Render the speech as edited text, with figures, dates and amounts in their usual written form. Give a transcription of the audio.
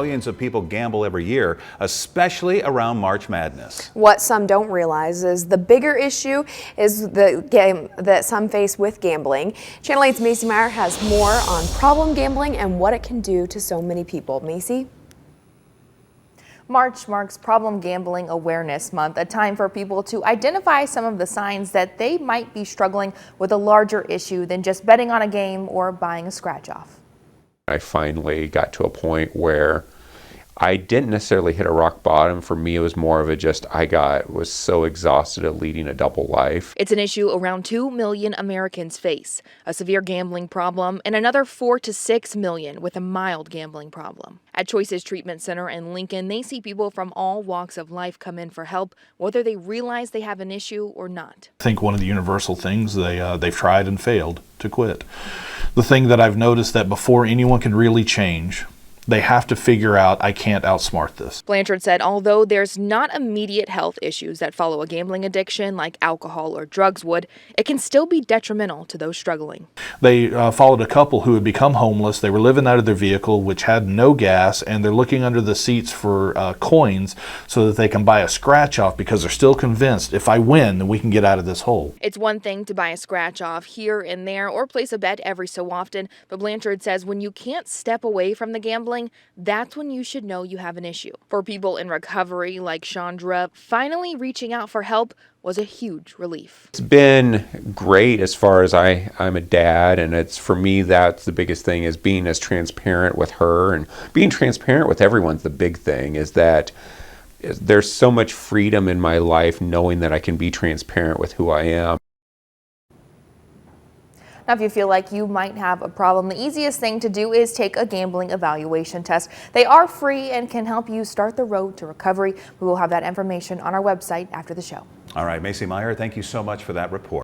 Millions of people gamble every year, especially around March Madness. What some don't realize is the bigger issue is the game that some face with gambling. Channel 8's Macy Meyer has more on problem gambling and what it can do to so many people. Macy? March marks Problem Gambling Awareness Month, a time for people to identify some of the signs that they might be struggling with a larger issue than just betting on a game or buying a scratch-off. I finally got to a point where I didn't necessarily hit a rock bottom. For me, it was more of was so exhausted of leading a double life. It's an issue around 2 million Americans face, a severe gambling problem, and another 4 to 6 million with a mild gambling problem. At Choices Treatment Center in Lincoln, they see people from all walks of life come in for help, whether they realize they have an issue or not. I think one of the universal things they've tried and failed to quit. The thing that I've noticed that before anyone can really change, they have to figure out, I can't outsmart this. Blanchard said although there's not immediate health issues that follow a gambling addiction like alcohol or drugs would, it can still be detrimental to those struggling. They followed a couple who had become homeless. They were living out of their vehicle, which had no gas, and they're looking under the seats for coins so that they can buy a scratch off because they're still convinced if I win, then we can get out of this hole. It's one thing to buy a scratch off here and there or place a bet every so often, but Blanchard says when you can't step away from the gambling, that's when you should know you have an issue. For people in recovery like Chandra, finally reaching out for help was a huge relief. It's been great as far as I'm a dad, and for me that's the biggest thing, is being as transparent with her, and being transparent with everyone's the big thing, is that there's so much freedom in my life knowing that I can be transparent with who I am. Now, if you feel like you might have a problem, the easiest thing to do is take a gambling evaluation test. They are free and can help you start the road to recovery. We will have that information on our website after the show. All right, Macy Meyer, thank you so much for that report.